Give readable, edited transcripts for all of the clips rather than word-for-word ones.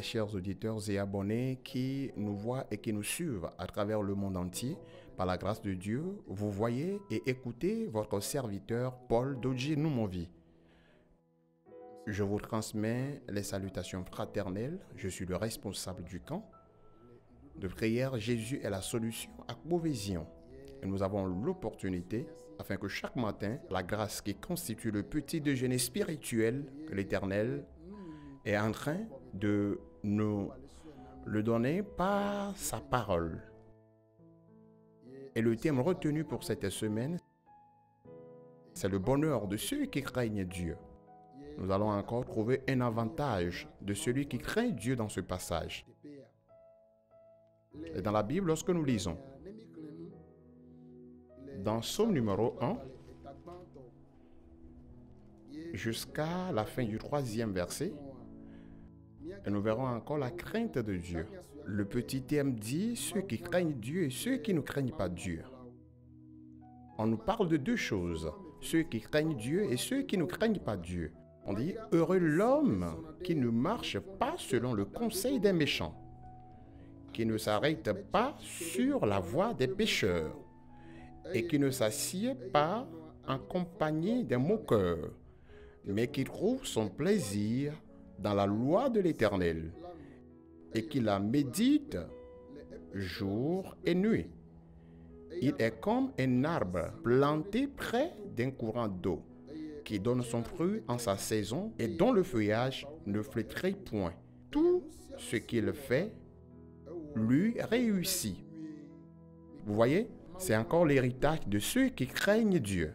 chers auditeurs et abonnés qui nous voient et qui nous suivent à travers le monde entier. Par la grâce de Dieu, vous voyez et écoutez votre serviteur Paul Dodji Noumovi. Je vous transmets les salutations fraternelles. Je suis le responsable du camp de prière Jésus est la solution à Beauvision. Et nous avons l'opportunité, afin que chaque matin, la grâce qui constitue le petit déjeuner spirituel que l'Éternel est en train de nous le donner par sa parole. Et le thème retenu pour cette semaine, c'est le bonheur de ceux qui craignent Dieu. Nous allons encore trouver un avantage de celui qui craint Dieu dans ce passage. Et dans la Bible, lorsque nous lisons, dans Psaume numéro 1, jusqu'à la fin du 3e verset, et nous verrons encore la crainte de Dieu. Le petit thème dit ceux qui craignent Dieu et ceux qui ne craignent pas Dieu. On nous parle de deux choses, ceux qui craignent Dieu et ceux qui ne craignent pas Dieu. On dit heureux l'homme qui ne marche pas selon le conseil des méchants, qui ne s'arrête pas sur la voie des pécheurs et qui ne s'assied pas en compagnie des moqueurs, mais qui trouve son plaisir dans la loi de l'Éternel et qui la médite jour et nuit. Il est comme un arbre planté près d'un courant d'eau qui donne son fruit en sa saison et dont le feuillage ne flétrit point. Tout ce qu'il fait lui réussit. Vous voyez, c'est encore l'héritage de ceux qui craignent Dieu.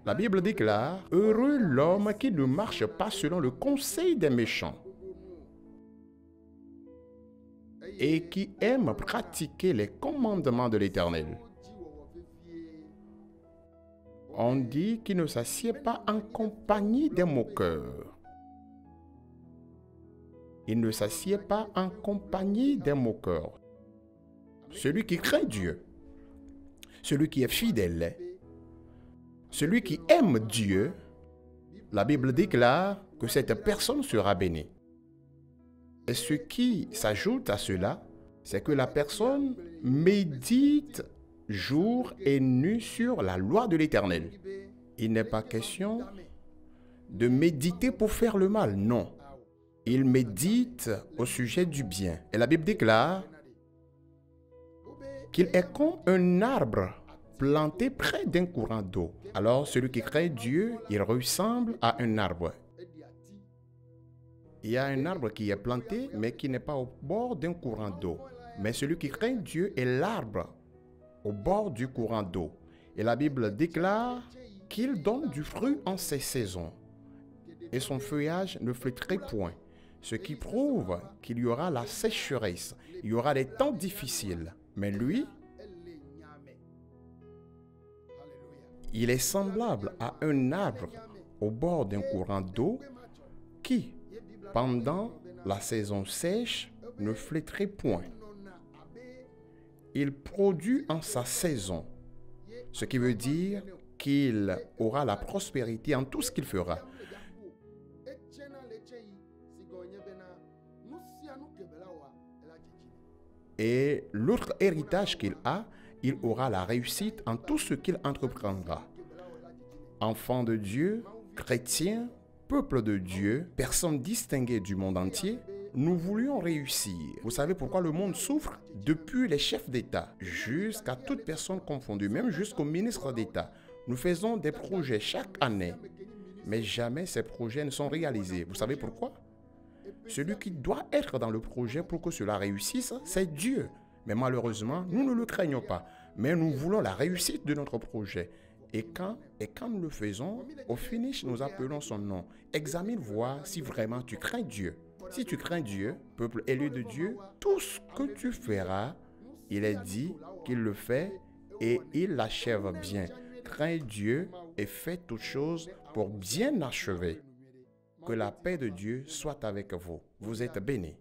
La Bible déclare « Heureux l'homme qui ne marche pas selon le conseil des méchants et qui aime pratiquer les commandements de l'Éternel. » On dit qu'il ne s'assied pas en compagnie des moqueurs. Il ne s'assied pas en compagnie des moqueurs. Celui qui craint Dieu, celui qui est fidèle, celui qui aime Dieu, la Bible déclare que cette personne sera bénie. Et ce qui s'ajoute à cela, c'est que la personne médite jour et nuit sur la loi de l'Éternel. Il n'est pas question de méditer pour faire le mal, non. Il médite au sujet du bien. Et la Bible déclare qu'il est comme un arbre planté près d'un courant d'eau. Alors, celui qui craint Dieu, il ressemble à un arbre. Il y a un arbre qui est planté, mais qui n'est pas au bord d'un courant d'eau. Mais celui qui craint Dieu est l'arbre au bord du courant d'eau. Et la Bible déclare qu'il donne du fruit en ses saisons. Et son feuillage ne flétrit point. Ce qui prouve qu'il y aura la sécheresse. Il y aura des temps difficiles. Mais lui, il est semblable à un arbre au bord d'un courant d'eau qui, pendant la saison sèche, ne flétrit point. Il produit en sa saison, ce qui veut dire qu'il aura la prospérité en tout ce qu'il fera. Et l'autre héritage qu'il a, il aura la réussite en tout ce qu'il entreprendra. Enfant de Dieu, chrétien, peuple de Dieu, personne distinguée du monde entier, nous voulions réussir. Vous savez pourquoi le monde souffre? Depuis les chefs d'État jusqu'à toute personne confondue, même jusqu'aux ministres d'État. Nous faisons des projets chaque année, mais jamais ces projets ne sont réalisés. Vous savez pourquoi? Celui qui doit être dans le projet pour que cela réussisse, c'est Dieu. Mais malheureusement, nous ne le craignons pas. Mais nous voulons la réussite de notre projet. Et quand nous le faisons, au finish, nous appelons son nom. Examine, voir si vraiment tu crains Dieu. Si tu crains Dieu, peuple élu de Dieu, tout ce que tu feras, il est dit qu'il le fait et il l'achève bien. Crains Dieu et fais toutes choses pour bien achever. Que la paix de Dieu soit avec vous. Vous êtes bénis.